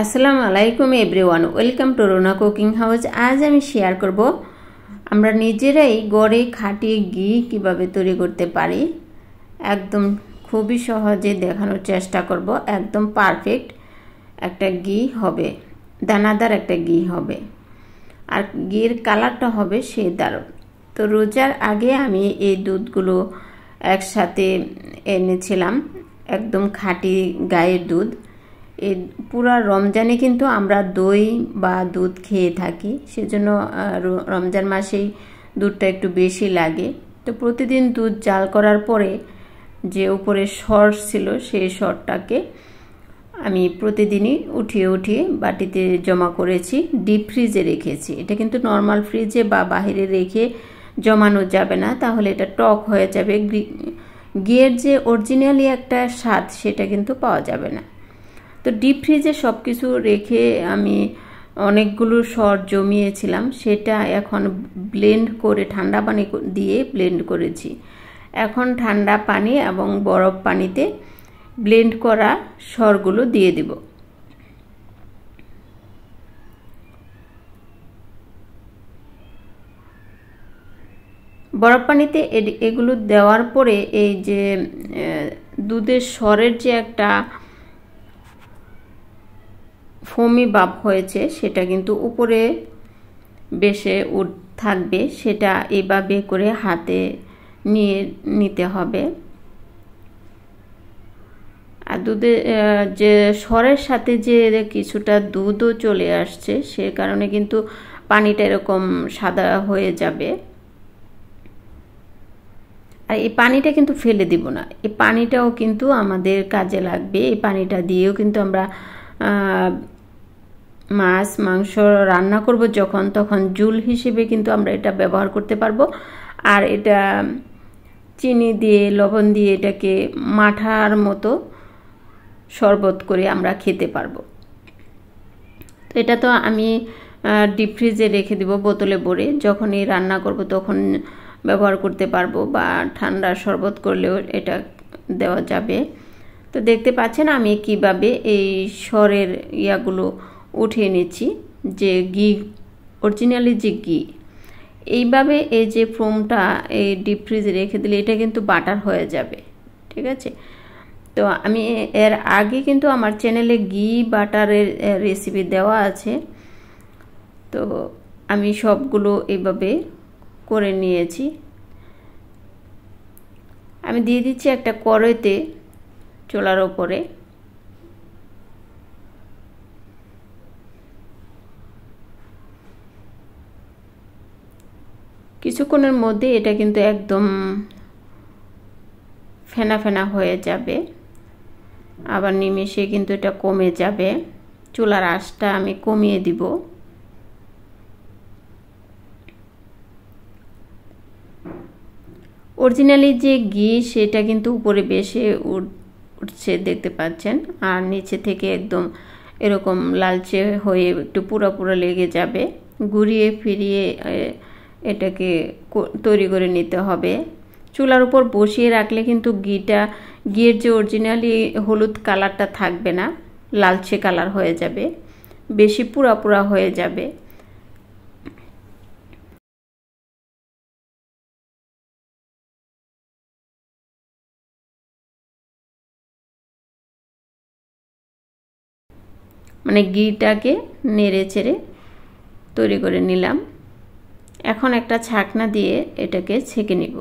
আসসালামু আলাইকুম everyone, welcome to Runa cooking house. আজ আমি শেয়ার করব আমরা নিজেরাই ঘরে খাঁটি ঘি কিভাবে তৈরি করতে পারি। একদম খুবই সহজে দেখানোর চেষ্টা করব। একদম পারফেক্ট একটা ঘি হবে, দানাদার একটা ঘি হবে, আর ঘির কালারটা হবে সেই দারুণ। তো রোজার আগে আমি এই দুধগুলো একসাথে এনেছিলাম, একদম খাঁটি গায়ের দুধ। এই পুরা রমজানে কিন্তু আমরা দই বা দুধ খেয়ে থাকি, সেজন্য রমজান মাসেই দুধটা একটু বেশি লাগে। তো প্রতিদিন দুধ জাল করার পরে যে উপরে সর ছিল সেই সরটাকে আমি প্রতিদিনই উঠিয়ে উঠিয়ে বাটিতে জমা করেছি, ডিপ ফ্রিজে রেখেছি। এটা কিন্তু নর্মাল ফ্রিজে বা বাহিরে রেখে জমানো যাবে না, তাহলে এটা টক হয়ে যাবে। ঘিয়ের যে অরিজিনালি একটা স্বাদ সেটা কিন্তু পাওয়া যাবে না। তো ডিপ ফ্রিজে সব কিছু রেখে আমি অনেকগুলো সর জমিয়েছিলাম, সেটা এখন ব্লেন্ড করে ঠান্ডা পানি দিয়ে ব্লেন্ড করেছি। এখন ঠান্ডা পানি এবং বরফ পানিতে ব্লেন্ড করা সরগুলো দিয়ে দিব। বরফ পানিতে এগুলো দেওয়ার পরে এই যে দুধের সরের যে একটা ফোমি ভাব হয়েছে সেটা কিন্তু উপরে বেশে থাকবে, সেটা এইভাবে করে হাতে নিয়ে নিতে হবে। আর দুধে যে সরের সাথে যে কিছুটা দুধও চলে আসছে, সে কারণে কিন্তু পানিটা এরকম সাদা হয়ে যাবে। আর এই পানিটা কিন্তু ফেলে দিব না, এই পানিটাও কিন্তু আমাদের কাজে লাগবে। এই পানিটা দিয়েও কিন্তু আমরা মাছ মাংস রান্না করব যখন, তখন জুল হিসেবে কিন্তু আমরা এটা ব্যবহার করতে পারবো। আর এটা চিনি দিয়ে লবণ দিয়ে এটাকে মাঠার মতো শরবত করে আমরা খেতে পারবো। তো এটা তো আমি ডিপ ফ্রিজে রেখে দিব বোতলে ভরে, যখনই রান্না করব তখন ব্যবহার করতে পারবো, বা ঠান্ডা শরবত করলেও এটা দেওয়া যাবে। তো দেখতে পাচ্ছেন আমি কিভাবে এই সরের ইয়াগুলো উঠিয়ে নিচ্ছি, যে ঘি অরিজিনালি যে ঘি। এইভাবে এই যে ফোমটা এই ডিপ ফ্রিজে রেখে দিলে এটা কিন্তু বাটার হয়ে যাবে, ঠিক আছে। তো আমি এর আগে কিন্তু আমার চ্যানেলে ঘি বাটারের রেসিপি দেওয়া আছে, তো আমি সবগুলো এইভাবে করে নিয়েছি। আমি দিয়ে দিচ্ছি একটা কড়াইতে চুলার ওপরে। কিছুক্ষণের মধ্যে এটা কিন্তু একদম ফেনা ফেনা হয়ে যাবে, আবার নিমেষে কিন্তু এটা কমে যাবে। চুলার আঁচটা আমি কমিয়ে দিব। অরিজিনালি যে ঘি সেটা কিন্তু উপরে বেশি উঠছে দেখতে পাচ্ছেন, আর নিচে থেকে একদম এরকম লালচে হয়ে একটু পুরো পুরো লেগে যাবে। ঘুরিয়ে ফিরিয়ে এটাকে তৈরি করে নিতে হবে। চুলার উপর বসিয়ে রাখলে কিন্তু ঘিয়ের যে অরিজিনালি হলুদ কালারটা থাকবে না, লালচে কালার হয়ে যাবে, বেশি পুরা পুরা হয়ে যাবে। মানে ঘিটাকে নেড়ে চেড়ে তৈরি করে নিলাম। এখন একটা ছাকনা দিয়ে এটাকে ছেঁকে নিব।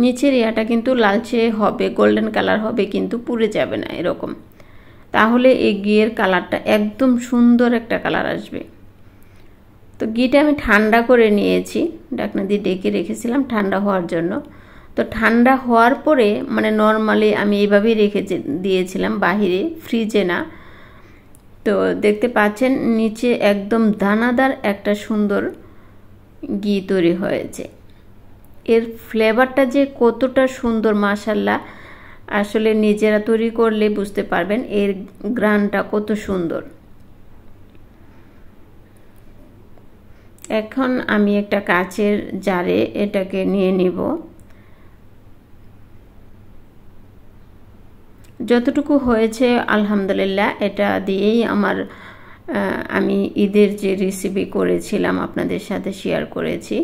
নিচের ইয়াটা কিন্তু লালচে হবে, গোল্ডেন কালার হবে, কিন্তু পুড়ে যাবে না এরকম। তাহলে এই ঘিয়ের কালারটা একদম সুন্দর একটা কালার আসবে। তো ঘিটা আমি ঠান্ডা করে নিয়েছি, ঢাকনা দিয়ে ঢেকে রেখেছিলাম ঠান্ডা হওয়ার জন্য। তো ঠান্ডা হওয়ার পরে মানে নর্মালি আমি এইভাবেই রেখে দিয়েছিলাম বাহিরে, ফ্রিজে না। তো দেখতে পাচ্ছেন নিচে একদম দানাদার একটা সুন্দর ঘি তৈরি হয়েছে। এর ফ্লেভারটা যে কতটা সুন্দর মাশাআল্লাহ, আসলে নিজেরা তৈরি করলে বুঝতে পারবেন এর গ্রানটা কত সুন্দর। এখন আমি একটা কাচের জারে এটাকে নিয়ে নিব। যতটুকু হয়েছে আলহামদুলিল্লাহ, এটা দিয়েই আমি ঈদের যে রেসিপি করেছিলাম আপনাদের সাথে শেয়ার করেছি,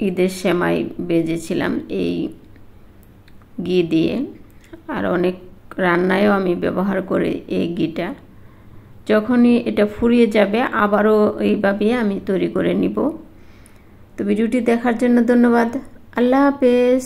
ঈদের সেমাই ভেজেছিলাম এই ঘি দিয়ে। আর অনেক রান্নায়ও আমি ব্যবহার করি এই ঘিটা। যখনই এটা ফুরিয়ে যাবে আবারও এইভাবে আমি তৈরি করে নিব। তো ভিডিওটি দেখার জন্য ধন্যবাদ। আল্লাহ হাফেজ।